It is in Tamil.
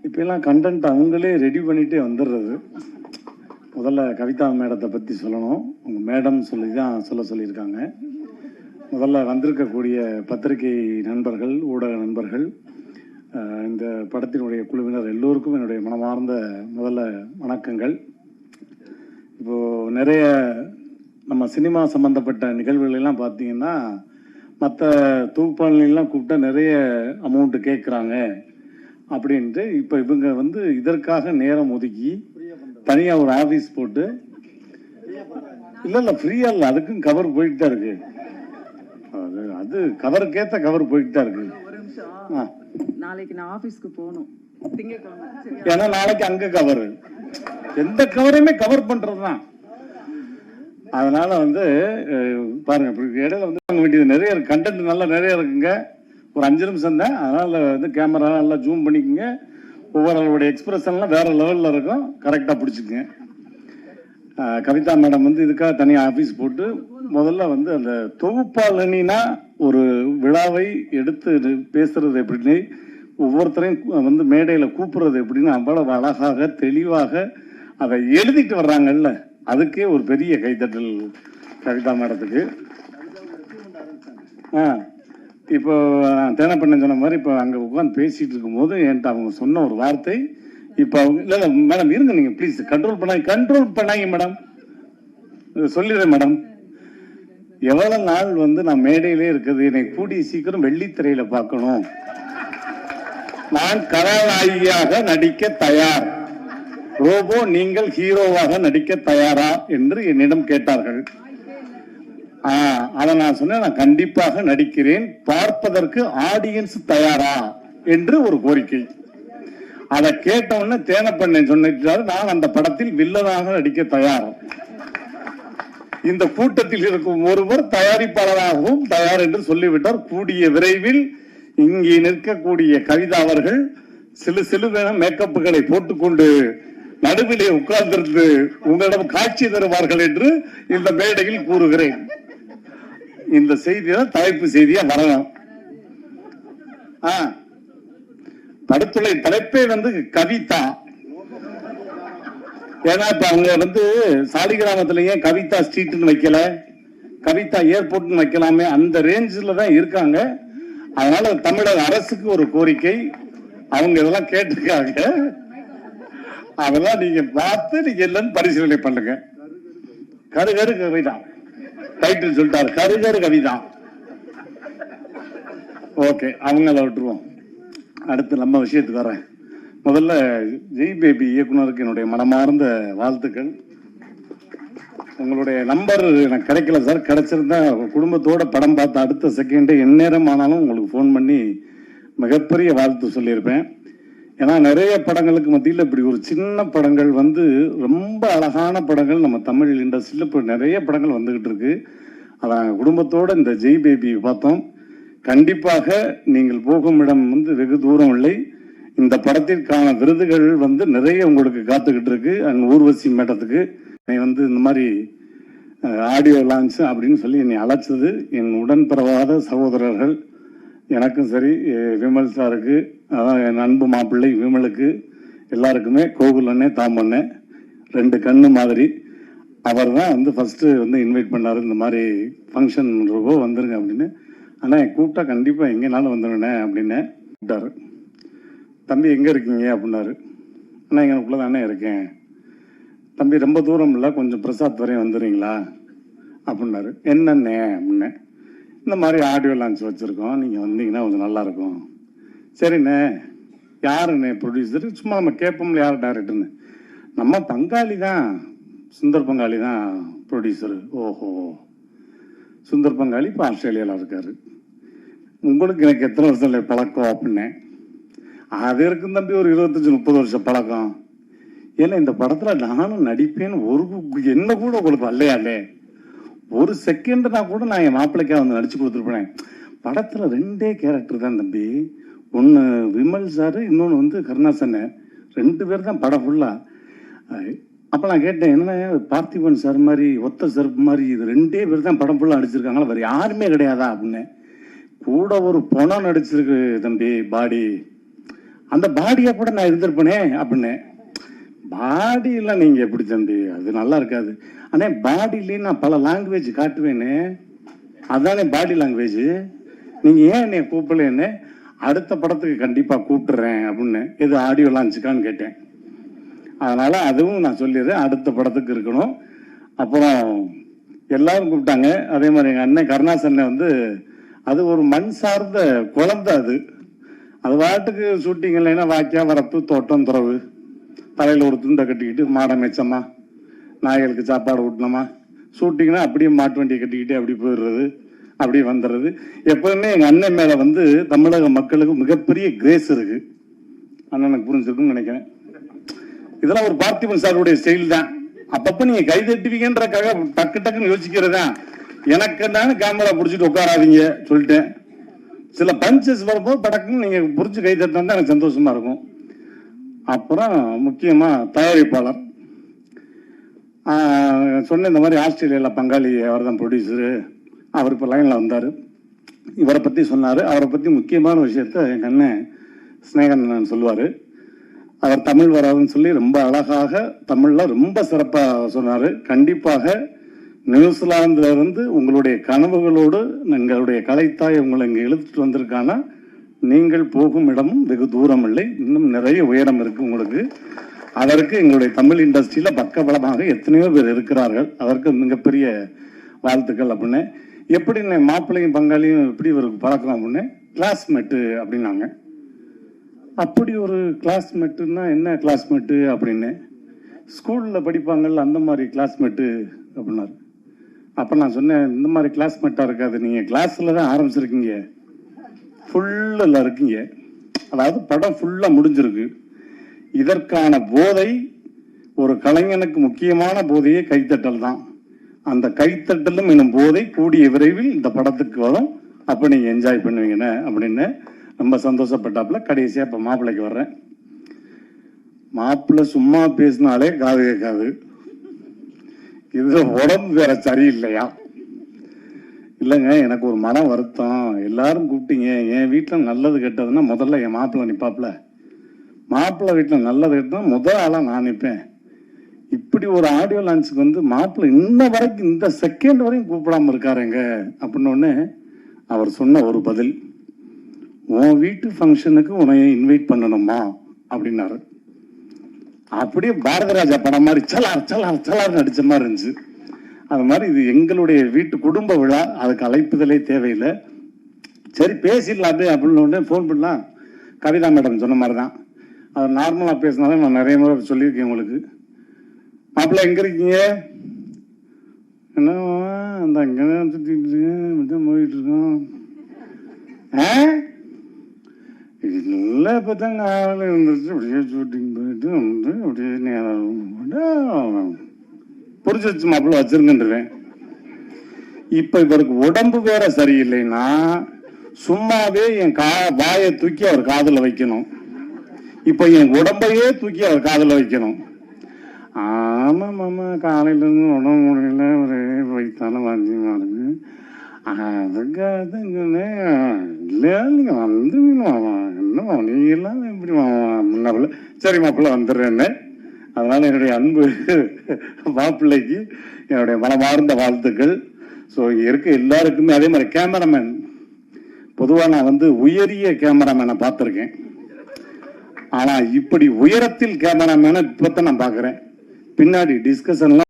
இப்போலாம் கண்டென்ட் அவங்களே ரெடி பண்ணிகிட்டே வந்துடுறது. முதல்ல கவிதா மேடத்தை பற்றி சொல்லணும். உங்கள் மேடம் சொல்லி தான் சொல்லியிருக்காங்க. முதல்ல வந்திருக்கக்கூடிய பத்திரிகை நண்பர்கள், ஊடக நண்பர்கள், இந்த படத்தினுடைய குழுவினர் எல்லோருக்கும் என்னுடைய மனமார்ந்த முதல்ல வணக்கங்கள். இப்போது நிறைய நம்ம சினிமா சம்மந்தப்பட்ட நிகழ்வுகளெல்லாம் பார்த்தீங்கன்னா மற்ற தொகுப்பாளர்களெலாம் கூப்பிட்டா நிறைய அமௌண்ட்டு கேட்குறாங்க அப்படின்ட்டு இப்போ இவங்க வந்து இதற்காக நேரம் ஒதுக்கி தனியாக ஒரு ஆஃபீஸ் போட்டு இல்லை ஃப்ரீயாக இல்லை, அதுக்கும் கவர் போயிட்டு தான் இருக்கு. அது கவருக்கேற்ற கவர் போயிட்டு தான் இருக்கு. நாளைக்கு நான் ஆபீஸ்க்கு போகணும், ஏன்னா நாளைக்கு அங்க கவர், எந்த கவரையுமே கவர் பண்றதுதான். அதனால வந்து பாருங்க, இடையில வந்து வாங்க வேண்டியது நிறைய கண்டென்ட் நல்லா நிறைய இருக்குங்க. ஒரு 5 நிமிஷம் தான், அதனால வந்து கேமரா நல்லா ஜூம் பண்ணிக்கோங்க. ஒவ்வொருவருடைய எக்ஸ்பிரஷன்லாம் வேற லெவலில் இருக்கும், கரெக்டாக பிடிச்சிக்குங்க. கவிதா மேடம் வந்து இதுக்காக தனியாக ஆஃபீஸ் போட்டு முதல்ல வந்து அந்த தொகுப்பாளனா ஒரு விழாவை எடுத்து பேசுறது எப்படின்னு, ஒவ்வொருத்தரையும் வந்து மேடையில் கூப்பிடுறது எப்படின்னு அவ்வளவு அழகாக தெளிவாக அதை எழுதிட்டு வர்றாங்கல்ல, அதுக்கே ஒரு பெரிய கைத்தட்டல் கவிதா மேடத்துக்கு. இப்போ தேனப்பண்ண சொன்ன மாதிரி இப்போ அங்கே உட்காந்து பேசிட்டு இருக்கும்போது என்கிட்ட அவங்க சொன்ன ஒரு வார்த்தை, இப்போ அவங்க இல்லை மேடம் இருங்க, நீங்கள் ப்ளீஸ் கண்ட்ரோல் பண்ணாங்க மேடம், சொல்லிடுறேன் மேடம். எவ்வளோ நாள் வந்து நான் மேடையிலே இருக்குது, என்னை கூடிய சீக்கிரம் வெள்ளித்திரையில பார்க்கணும், நான் கதாநாயகியாக நடிக்க தயார், ரோபோ நீங்கள் ஹீரோவாக நடிக்க தயாரா என்று என்னிடம் கேட்டார்கள். அதை நான் சொன்னேன், நான் கண்டிப்பாக நடிக்கிறேன், பார்ப்பதற்கு ஆடியன்ஸ் தயாரா என்று ஒரு கோரிக்கை. அதை கேட்டவுடனே தேனப்பண்ணன் சொன்னாரு, நான் அந்த படத்தில் வில்லனாக நடிக்க தயார். இந்த கூட்டத்தில் இருக்கும் ஒருவர் தயாரிப்பாளராகவும் தயார் என்று சொல்லிவிட்டார். கூடிய விரைவில் இங்கே நிற்கக்கூடிய கவிதா அவர்கள் சிலுவென மேக்கப்புகளை போட்டுக்கொண்டு நடுவிலே உட்கார்ந்திருந்து உங்களிடம் காட்சி தருவார்கள் என்று இந்த மேடையில் கூறுகிறேன். இந்த செய்திதான் தலைப்பு செய்தியா வரணும். படத்துடைய தலைப்பே வந்து கவிதா. ஏன்னா இப்ப அவங்க வந்து சாலிகிராமத்துல ஏன் கவிதா ஸ்ட்ரீட்னு வைக்கல, கவிதா ஏர்போர்ட்னு வைக்கலாமே, அந்த ரேஞ்சில் தான் இருக்காங்க. அதனால தமிழக அரசுக்கு ஒரு கோரிக்கை, அவங்க இதெல்லாம் கேட்டிருக்காங்க, அதெல்லாம் நீங்க பார்த்து நீங்க இல்லைன்னு பரிசீலனை பண்ணுங்க. கருகரு கவிதா டைட்டில் சொல்லிட்டாரு, கருகரு கவிதா. ஓகே, அவங்கள விட்டுருவோம். அடுத்து நம்ம விஷயத்துக்கு வரேன். முதல்ல ஜெய் பேபி இயக்குனருக்கு என்னுடைய மனமார்ந்த வாழ்த்துக்கள். உங்களுடைய நம்பர் எனக்கு கிடைக்கல சார், கிடைச்சிருந்தா குடும்பத்தோட படம் பார்த்த அடுத்த செகண்டே எந்நேரம் ஆனாலும் உங்களுக்கு ஃபோன் பண்ணி மிகப்பெரிய வாழ்த்து சொல்லியிருப்பேன். ஏன்னா நிறைய படங்களுக்கு மத்தியில் இப்படி ஒரு சின்ன படங்கள் வந்து ரொம்ப அழகான படங்கள் நம்ம தமிழ் இண்டஸ்ட்ரியில் இப்போ நிறைய படங்கள் வந்துகிட்டு இருக்கு. அதான் குடும்பத்தோடு இந்த ஜெய் பேபி பார்த்தோம். கண்டிப்பாக நீங்கள் போகும் இடம் வந்து வெகு தூரம் இல்லை. இந்த படத்திற்கான விருதுகள் வந்து நிறைய உங்களுக்கு காத்துக்கிட்டு இருக்கு. அங்கே ஊர்வசி மேடத்துக்கு என்னை வந்து இந்த மாதிரி ஆடியோ லான்ச் அப்படின்னு சொல்லி என்னை அழைச்சது என் உடன் பிறவாத சகோதரர்கள், எனக்கும் சரி விமல் சாருக்கு, அதான் என் அன்பு மாப்பிள்ளை விமலுக்கு, எல்லாருக்குமே கோகுல் அண்ணே தாம்பண்ணே 2 கண்ணு மாதிரி அவர் தான் வந்து ஃபஸ்ட்டு வந்து இன்வைட் பண்ணார். இந்த மாதிரி ஃபங்க்ஷன் ரூபோ வந்துருங்க அப்படின்னு. ஆனால் என் கூப்பிட்டா கண்டிப்பாக எங்கேனாலும் வந்துடுனே அப்படின்னு கூப்பிட்டாரு. தம்பி எங்கே இருக்கீங்க அப்படின்னாரு. அண்ணா எங்களுக்குள்ள தானே இருக்கேன். தம்பி ரொம்ப தூரம் இல்லை, கொஞ்சம் பிரசாத் வரையும் வந்துடுறீங்களா அப்படின்னாரு. என்னண்ணே அப்படின்னே, இந்த மாதிரி ஆடியோ லான்ச் வச்சுருக்கோம், நீங்கள் வந்தீங்கன்னா கொஞ்சம் நல்லாயிருக்கும். சரிண்ணே, யாருண்ணே ப்ரொடியூசரு? சும்மா நம்ம கேட்போம்ல யார் டைரக்டர்னு. நம்ம பங்காளி தான், சுந்தர் பங்காளி தான் ப்ரொடியூசரு. ஓஹோ, சுந்தர் பங்காளி இப்போ ஆஸ்திரேலியாவில் இருக்காரு. உங்களுக்கு எனக்கு எத்தனை வருஷம் பழக்கம் அப்படின்னேன். அது இருக்கும் தம்பி, ஒரு 25-30 வருஷம் பழக்கம். ஏன்னா இந்த படத்தில் நானும் நடிப்பேன்னு ஒரு என்ன கூட உங்களுக்கு வரலையாலே, ஒரு செகண்ட்னா கூட நான் என் மாப்பிள்ளைக்காக வந்து நடிச்சு கொடுத்துருப்பேன். படத்தில் 2 கேரக்டர் தான் தம்பி, ஒன்று விமல் சார், இன்னொன்று வந்து கருணாசன், 2 பேர் தான் படம் ஃபுல்லாக. அப்போ நான் கேட்டேன், என்ன பார்த்திபன் சார் மாதிரி ஒத்த செருப்பு மாதிரி இது 2 பேர் தான் படம் ஃபுல்லாக நடிச்சிருக்காங்களா, வேறு யாருமே கிடையாதா அப்படின்னு. கூட ஒரு பொணம் நடிச்சிருக்கு தம்பி பாடி, அந்த பாடியை கூட நான் இருந்திருப்பேனே அப்படின்னு. பாடியெல்லாம் நீங்கள் எப்படி தம்பி, அது நல்லா இருக்காது. ஆனால் பாடியிலே நான் பல லாங்குவேஜ் காட்டுவேன்னு, அதானே பாடி லாங்குவேஜ். நீங்கள் ஏன் என்னை கூப்பிடலன்னு, அடுத்த படத்துக்கு கண்டிப்பாக கூப்பிட்டுறேன் அப்படின்னு. எது ஆடியோ லான்ச்சுக்கான்னு கேட்டேன். அதனால் அதுவும் நான் சொல்லிடுறேன், அடுத்த படத்துக்கு இருக்கணும். அப்புறம் எல்லாரும் கூப்பிட்டாங்க. அதே மாதிரி எங்கள் அண்ணன் கருணாசன்னை வந்து, அது ஒரு மண் சார்ந்த குழந்தை. அது பாட்டுக்கு ஷூட்டிங் இல்லைன்னா வாக்கியா வரப்பு தோட்டம் துறவு, தலையில் ஒரு துண்டை கட்டிக்கிட்டு மாடை மேய்ச்சோமா, நாய்களுக்கு சாப்பாடு ஊட்டினோமா, ஷூட்டிங்னா அப்படியே மாட்டு வண்டியை கட்டிக்கிட்டு அப்படி போயிடுறது, அப்படியே வந்துடுறது. எப்பவுமே எங்கள் அண்ணன் மேலே வந்து தமிழக மக்களுக்கு மிகப்பெரிய கிரேஸ் இருக்கு. அண்ணனுக்கு புரிஞ்சிருக்குன்னு நினைக்கிறேன். இதெல்லாம் ஒரு பார்த்திபன் சாருடைய ஸ்டைல் தான். அப்பப்போ நீங்கள் கை தட்டுவீங்கன்றக்காக டக்கு டக்குன்னு யோசிக்கிறதா. எனக்கு தானே கேமரா பிடிச்சிட்டு உட்காராதீங்க சொல்லிட்டேன். சில பஞ்சஸ் வரும்போது படக்குன்னு நீங்கள் புரிஞ்சு கை தட்டினா தான் எனக்கு சந்தோஷமா இருக்கும். அப்புறம் முக்கியமாக தயாரிப்பாளர் சொன்ன இந்த மாதிரி ஆஸ்திரேலியாவில் பங்காளி அவர் தான் ப்ரொடியூசரு, அவர் இப்போ லைனில் வந்தார். இவரை பற்றி சொன்னார். அவரை பற்றி முக்கியமான விஷயத்த எங்கள் அண்ணன் ஸ்னேகன் சொல்லுவார். அவர் தமிழ் வராதுன்னு சொல்லி ரொம்ப அழகாக தமிழில் ரொம்ப சிறப்பாக சொன்னார். கண்டிப்பாக நியூசிலாந்துல இருந்து உங்களுடைய கனவுகளோடு எங்களுடைய கலைத்தாய் உங்களை இங்கே இழுத்துட்டு வந்திருக்கானா, நீங்கள் போகும் இடமும் வெகு தூரம் இல்லை, இன்னும் நிறைய உயரம் இருக்கு உங்களுக்கு. அதற்கு எங்களுடைய தமிழ் இண்டஸ்ட்ரியில பக்கபலமாக எத்தனையோ பேர் இருக்கிறார்கள். அதற்கு மிகப்பெரிய வாழ்த்துக்கள் அப்படின்னு. எப்படி மாப்பிள்ளையும் பங்காளியும் எப்படி ஒரு பழக்கம் அப்படின்னு, கிளாஸ்மேட்டு அப்படின்னாங்க. அப்படி ஒரு கிளாஸ்மேட்டுன்னா என்ன கிளாஸ்மேட்டு அப்படின்னு, ஸ்கூலில் படிப்பாங்கல்ல அந்த மாதிரி கிளாஸ்மேட்டு அப்படின்னாரு. அப்போ நான் சொன்னேன், இந்த மாதிரி கிளாஸ்மேட்டாக இருக்காது, நீங்கள் கிளாஸில் தான் ஆரம்பிச்சிருக்கீங்க, ஃபுல்லில் இருக்கீங்க. அதாவது படம் ஃபுல்லாக முடிஞ்சிருக்கு. இதற்கான போதை ஒரு கலைஞனுக்கு முக்கியமான போதையே கைத்தட்டல் தான். அந்த கைத்தட்டலும் என்னும் போதை கூடிய விரைவில் இந்த படத்துக்கு வரும். அப்போ நீங்கள் என்ஜாய் பண்ணுவீங்கன்னு அப்படின்னு ரொம்ப சந்தோஷப்பட்டாப்புல. கடைசியாக இப்போ மாப்பிள்ளைக்கு வர்றேன். மாப்பிள்ளை சும்மா பேசினாலே காது கேட்காது. இது உடம்பு வேற சரியில்லையா? இல்லைங்க, எனக்கு ஒரு மன வருத்தம். எல்லாரும் கூப்பிட்டீங்க, என் வீட்டில் நல்லது கெட்டதுன்னா முதல்ல என் மாப்பிள்ளை நிற்பாப்புல. மாப்பிள்ளை வீட்டில் நல்லது கெட்டதுன்னா முதல் ஆளாக நான் நிற்பேன். இப்படி ஒரு ஆடியோ லான்ச்சுக்கு வந்து மாப்பிள்ளை இன்ன வரைக்கும் இந்த செகண்ட் வரையும் கூப்பிடாம இருக்காருங்க அப்படின்னு அவர் சொன்ன ஒரு பதில், உன் வீட்டு ஃபங்க்ஷனுக்கு உன்னைய இன்வைட் பண்ணணுமா அப்படின்னாரு. அப்படியே பாரதிராஜா படம் மாதிரி சலார் சலார் சலார் நடிச்ச மாதிரி இருந்துச்சு. அது மாதிரி இது எங்களுடைய வீட்டு குடும்ப விழா, அதுக்கு அழைப்புதலே தேவையில்லை. சரி பேசிடலாமே அப்படின்னு ஃபோன் பண்ணலாம். கவிதா மேடம் சொன்ன மாதிரி தான், அது நார்மலாக பேசினாலும் நான் நிறைய முறை சொல்லியிருக்கேன் உங்களுக்கு. மாப்பிள்ளை எங்கே இருக்கீங்க? என்ன அந்த அங்கே சுற்றிட்டு போயிட்டு இருக்கோம். இல்லை இப்போ தான் காலையில் இருந்துச்சு, அப்படியே ஷூட்டிங் போயிட்டு வந்து அப்படியே நேரம் புரிஞ்சிச்சு மாப்பிள்ள வச்சிருங்கன்றேன். இப்போ இவருக்கு உடம்பு வேற சரியில்லைன்னா சும்மாவே என் வாயை தூக்கி அவர் காதில் வைக்கணும். இப்போ என் உடம்பையே தூக்கி அவர் காதில் வைக்கணும். ஆமாம் மாமா, காலையிலேருந்து உடம்பு முடியல, ஒரே வயிற்றாலும் வாந்தியமா இருக்கு. அதுக்காக தான் சொன்னேன், இல்லை நீங்கள் வந்து என்ன நீங்கெல்லாம் எப்படி முன்னாப்புல. சரி மாப்பிள்ள வந்துடுறேன்னு. அதனால என்னுடைய அன்பு மாப்பிள்ளைக்கு என்னுடைய மனமார்ந்த வாழ்த்துக்கள். ஸோ இங்கே இருக்க எல்லாருக்குமே. அதே மாதிரி கேமராமேன், பொதுவாக நான் வந்து உயரிய கேமராமேனை பார்த்துருக்கேன். ஆனால் இப்படி உயரத்தில் கேமராமேனை இப்போ தான் நான் பார்க்குறேன். பின்னாடி டிஸ்கஷன்லாம்